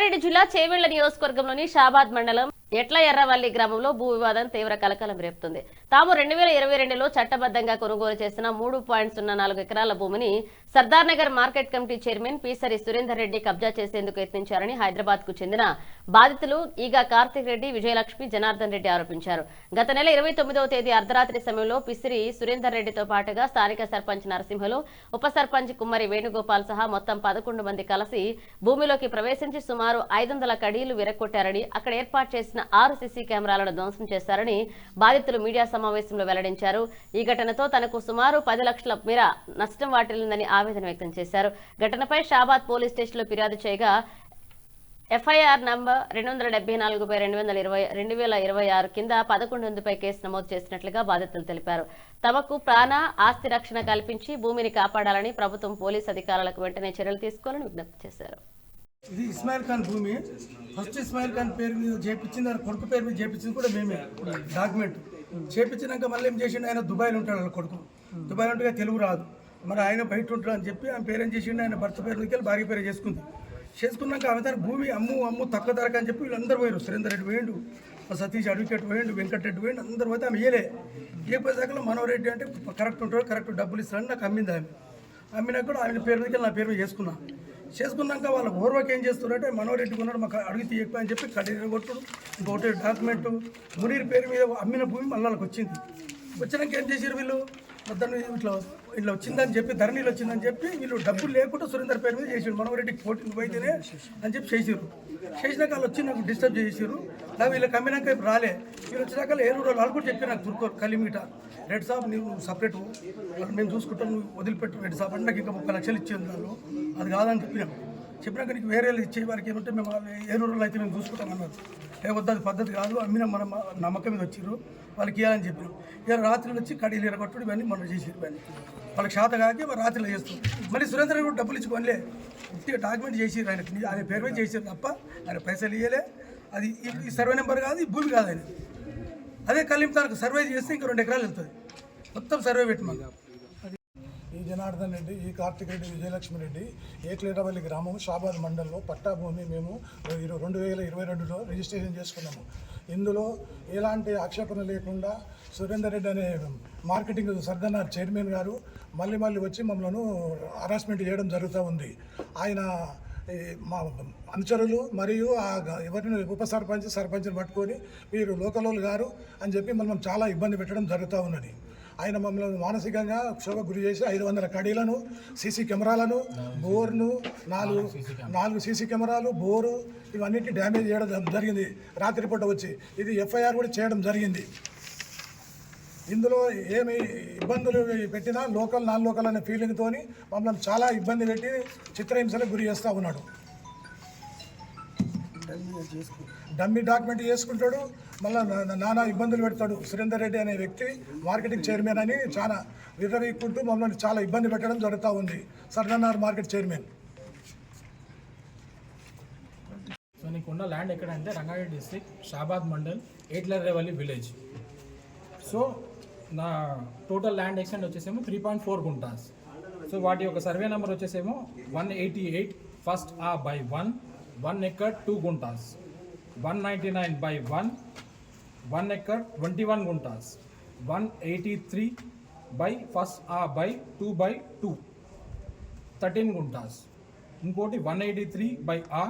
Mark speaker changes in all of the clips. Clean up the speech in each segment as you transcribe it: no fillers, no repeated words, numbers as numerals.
Speaker 1: రంగారెడ్డి జిల్లా చేవెళ్ల నియోజకవర్గంలోని షాబాద్ మండలం ఎట్ల ఎర్రవల్లి గ్రామంలో భూ వివాదం తీవ్ర కలకలం రేపుతుంది. తాము 2022లో చట్టబద్ధంగా కొనుగోలు చేసిన 3.04 ఎకరాల భూమిని Sardar Nagar market committee chairman Peesari Surender Reddy కబ్జా చేసేందుకు యత్నించారని హైదరాబాద్ కు చెందిన బాధితులు ఈగా కార్తిక్ రెడ్డి, విజయలక్ష్మి, జనార్దన్ రెడ్డి ఆరోపించారు. గత నెల 29వ తేదీ అర్ధరాత్రి సమయంలో పిసిరి సురేందర్ రెడ్డితో పాటుగా స్థానిక సర్పంచ్ నరసింహలు, ఉప సర్పంచ్ కుమ్మరి వేణుగోపాల్ సహా మొత్తం 11 మంది కలిసి భూమిలోకి ప్రవేశించి సుమారు 500 కడీలు విరగొట్టారని, అక్కడ ఏర్పాటు చేసిన 6 సీసీ కెమెరాలను ధ్వంసం చేశారని బాధితులు మీడియా సమావేశంలో వెల్లడించారు. ఈ ఘటనతో తనకు సుమారు 10 లక్షల మేర నష్టం వాటిల్లిందని ఆవేదన వ్యక్తం చేశారు. ఘటనపై షాబాద్ పోలీస్ స్టేషన్లో ఫిర్యాదు చేయగా ఎఫ్ఐఆర్ నంబర్ 274/2026 కింద 11 మందిపై కేసు నమోదు చేసినట్లుగా బాధితులు తెలిపారు. తమకు ప్రాణ ఆస్తి రక్షణ కల్పించి భూమిని కాపాడాలని ప్రభుత్వం పోలీసు అధికారులకు వెంటనే చర్యలు తీసుకోవాలని విజ్ఞప్తి చేశారు.
Speaker 2: ఇది ఇస్మాయిల్ ఖాన్ భూమి. ఫస్ట్ ఇస్మాయిల్ ఖాన్ పేరు మీద చేపించింది, ఆయన కొడుకు పేరు మీద చేపించింది కూడా మేమే. డాక్యుమెంట్ చేపించినాక మళ్ళీ ఏం చేసిండు, ఆయన దుబాయ్లో ఉంటాడు, వాళ్ళ కొడుకు దుబాయ్లో ఉంటే తెలుగు రాదు, మరి ఆయన బయట ఉంటాడు అని చెప్పి ఆయన పేరు ఏం చేసిండు, ఆయన భర్త పేరు వెళ్ళి భార్య పేరు చేసుకున్నాక ఆమె తన భూమి అమ్ము తక్కువ ధరకు అని చెప్పి వీళ్ళందరూ పోయారు. సురేందర్ రెడ్డి పోయిండు, సతీష్ అడ్వకేట్ పోయిండు, వెంకటరెడ్డి పోయిండు, అందరూ పోతే ఆమె ఏపోయేదాకా మనోరెడ్డి అంటే కరెక్ట్ ఉంటాడు, కరెక్ట్ డబ్బులు ఇస్తాడని నాకు అమ్మింది. అమ్మినాక కూడా ఆయన పేరు మీద నా పేరు మీద చేసుకున్నాక వాళ్ళ ఓర్వకి ఏం చేస్తున్నారంటే మనోరెడ్డి కొన్నాడు, మాకు అడిగితే ఎక్కువ అని చెప్పి కడీలు కొట్టుడు, ఇంకొకటి డాక్యుమెంట్ మునీర్ పేరు మీద అమ్మిన భూమి మళ్ళీ వాళ్ళకి వచ్చినాక ఏం చేశారు వీళ్ళు, దాన్ని ఇట్లా వచ్చిందని చెప్పి ధరణిలో వచ్చిందని చెప్పి వీళ్ళు డబ్బులు లేకుండా సురేందర్ పేరు మీద చేసారు. మనోరెడ్డికి పోటీ పోయితేనే అని చెప్పి చేసినాక వాళ్ళు వచ్చి నాకు డిస్టర్బ్ చేసారు. నాకు వీళ్ళకి అమ్మినాక ఇప్పుడు రాలే, వీళ్ళు వచ్చినాక 7 రోజులు వాళ్ళు కూడా చెప్పి నాకు తుర్కో కలిమిట రెడ్ సాబ్ నువ్వు సపరేట్ మేము చూసుకుంటాం, నువ్వు వదిలిపెట్టు రెడ్ సాబ్ అంటే నాకు ఇంకా 30 లక్షలు ఇచ్చేది వాళ్ళు, అది కాదని చెప్పినాక నీకు వేరే ఇచ్చే వారికి ఏమంటే మేము 7 రోజులు అయితే మేము చూసుకుంటాం అన్నారు. లేకపోతే అది పద్ధతి కాదు, అమ్మిన మన నమ్మకం మీద వచ్చిర్రు, వాళ్ళకి ఇవ్వాలని చెప్పినాం. ఇక రాత్రులు వచ్చి కడీలు ఎరగొట్టుడు ఇవన్నీ మనం చేసేది ఇవన్నీ వాళ్ళకి శాత కాకి మరి రాత్రిలో చేస్తాం. మళ్ళీ సురేంద్ర కూడా డబ్బులు ఇచ్చుకోనిలే, ఉట్టిగా డాక్యుమెంట్ చేసిర్రు, ఆయన పేరు మీద చేసారు తప్ప ఆయన పైసలు ఇవ్వలే. అది ఈ సర్వే నెంబర్ కాదు, ఈ భూమి కాదు, ఆయన అదే కలింతానికి సర్వే చేస్తే ఇంకా 2 ఎకరాలు వెళ్తుంది, మొత్తం సర్వే పెట్టమని.
Speaker 3: ఈ జనార్దన్ రెడ్డి, ఈ కార్తిక్ రెడ్డి, విజయలక్ష్మి రెడ్డి, ఏట్లేటవల్లి గ్రామం షాబాద్ మండలంలో పట్టా భూమి మేము 2022లో రిజిస్ట్రేషన్ చేసుకున్నాము. ఇందులో ఎలాంటి ఆక్షేపణ లేకుండా సురేందర్ రెడ్డి అనే మార్కెటింగ్ సర్దార్ చైర్మన్ గారు మళ్ళీ వచ్చి మమ్మల్ని హరాస్మెంట్ చేయడం జరుగుతూ ఉంది. ఆయన మా అనుచరులు మరియు ఎవరిని ఉప సర్పంచ్ని పట్టుకొని మీరు లోకల్ గారు అని చెప్పి మమ్మల్ని చాలా ఇబ్బంది పెట్టడం జరుగుతూ ఉన్నది. ఆయన మమ్మల్ని మానసికంగా క్షోభకు గురి చేసి 500 కడీలను, సీసీ కెమెరాలను, బోర్ను, 4 సీసీ కెమెరాలు, బోరు ఇవన్నిటి డ్యామేజ్ చేయడం జరిగింది. రాత్రిపూట వచ్చి ఇది ఎఫ్ఐఆర్ కూడా చేయడం జరిగింది. ఇందులో ఏమి ఇబ్బందులు పెట్టినా నాన్ లోకల్ అనే ఫీలింగ్తో మమ్మల్ని చాలా ఇబ్బంది పెట్టి చిత్రహింసలకు గురి చేస్తూ ఉన్నాడు. డమ్మీ డాక్యుమెంట్ చేసుకుంటాడు, మళ్ళీ నానా ఇబ్బందులు పెడతాడు. సురేందర్ రెడ్డి అనే వ్యక్తి మార్కెటింగ్ చైర్మన్ అని చాలా విర్రవీక్కుంటూ మమ్మల్ని చాలా ఇబ్బంది పెట్టడం జరుగుతూ ఉంది. Sardar market chairman.
Speaker 4: సో నీకున్న ల్యాండ్ ఎక్కడంటే Rangareddy district Shabad mandal Etlarevalli village. So నా టోటల్ ల్యాండ్ ఎక్స్టెంట్ వచ్చేసేమో 3.4 గుంటాస్. సో వాటి యొక్క సర్వే నెంబర్ వచ్చేసేమో 188 ఫస్ట్ ఆ by 1 acre 2 guntas, 199 by 1 acre 21 guntas, 183 by first ఆ బై 2/2 13 గుంటాస్, ఇంకోటి 183 బై ఆ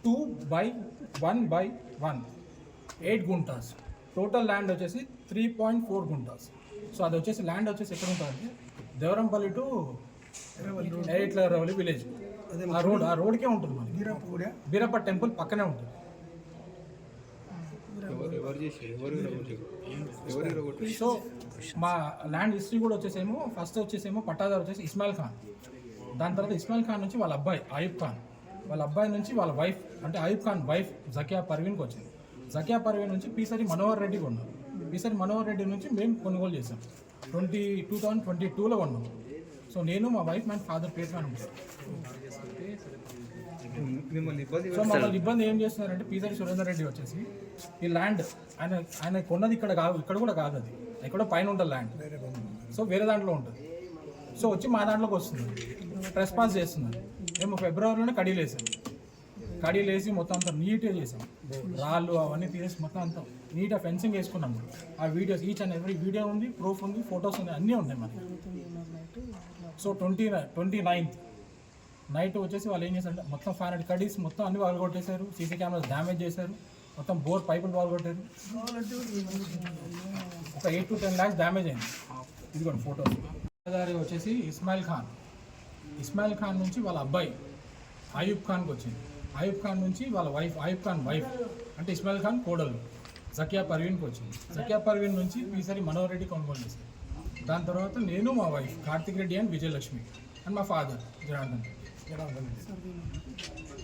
Speaker 4: 2/1/1 8 గుంటాస్. టోటల్ ల్యాండ్ వచ్చేసి 3.4 గుంటాస్. సో అది వచ్చేసి ల్యాండ్ వచ్చేసి ఎక్కడ ఉంటుందంటే దేవరంపల్లి టు ఏట్లరేవల్లి విలేజ్. ఆ రోడ్కే ఉంటుంది, మనకి బీరప్ప టెంపుల్ పక్కనే ఉంటుంది. సో మా ల్యాండ్ హిస్టరీ కూడా వచ్చేసేమో ఫస్ట్ వచ్చేసేమో పట్టాదారు వచ్చేసి ఇస్మాయిల్ ఖాన్, దాని తర్వాత ఇస్మాయిల్ ఖాన్ నుంచి వాళ్ళ అబ్బాయి అయూబ్ ఖాన్, వాళ్ళ అబ్బాయి నుంచి వాళ్ళ వైఫ్ అంటే అయూబ్ ఖాన్ వైఫ్ జకియా పర్వీన్కి వచ్చింది. జకియా పర్వీన్ నుంచి పీసరి మనోహర్ రెడ్డి కొన్నారు. పీసరి మనోహర్ రెడ్డి నుంచి మేము కొనుగోలు చేసాం. 2022లో కొన్నాం. సో నేను మా వైఫ్ మా ఫాదర్ పేరు మీద ఉంటాం. సో మమ్మల్ని ఇబ్బంది ఏం చేస్తున్నారంటే పీసరి సురేందర్ రెడ్డి వచ్చేసి ఈ ల్యాండ్ ఆయన కొన్నది ఇక్కడ కూడా కాదు, అది ఎక్కడో పైన ఉంటుంది ల్యాండ్. సో వేరే దాంట్లో ఉంటుంది. సో వచ్చి మా దాంట్లోకి వస్తుంది, రెస్పాన్స్ చేస్తున్నారు. మేము ఫిబ్రవరిలోనే కడీలు వేసాం. కడీలు వేసి మొత్తం అంతా నీట్గా చేసాం, రాళ్ళు అవన్నీ తీసేసి మొత్తం అంతా నీట్గా ఫెన్సింగ్ వేసుకున్నాము. ఆ videos each and every video ఉంది, ప్రూఫ్ ఉంది, ఫొటోస్ ఉన్నాయి, అన్నీ ఉన్నాయి మనకి. సో 29th నైట్ వచ్చేసి వాళ్ళు ఏం చేశారంటే మొత్తం 500 కడీస్ మొత్తం అన్ని వాళ్ళు కొట్టేశారు, సీసీ కెమెరాస్ డ్యామేజ్ చేశారు, మొత్తం బోర్ పైపులు వాళ్ళు కొట్టారు. ఒక 8 to 10 lakhs డ్యామేజ్ అయింది. ఇదిగోండి ఫోటోస్. గారి వచ్చేసి ఇస్మాయిల్ ఖాన్ నుంచి వాళ్ళ అబ్బాయి అయూబ్ ఖాన్కి వచ్చింది. అయూబ్ ఖాన్ నుంచి వాళ్ళ అయూబ్ ఖాన్ వైఫ్ అంటే ఇస్మాయిల్ ఖాన్ కోడలు జకియా పర్వీన్కి వచ్చింది. జకియా పర్వీన్ నుంచి ఈసారి మనోహర్ రెడ్డి కొనుగోలు చేశారు. దాని తర్వాత నేను, మా wife Karthik Reddy and Vijayalakshmi and మా ఫాదర్ జనార్దన్ రెడ్డి.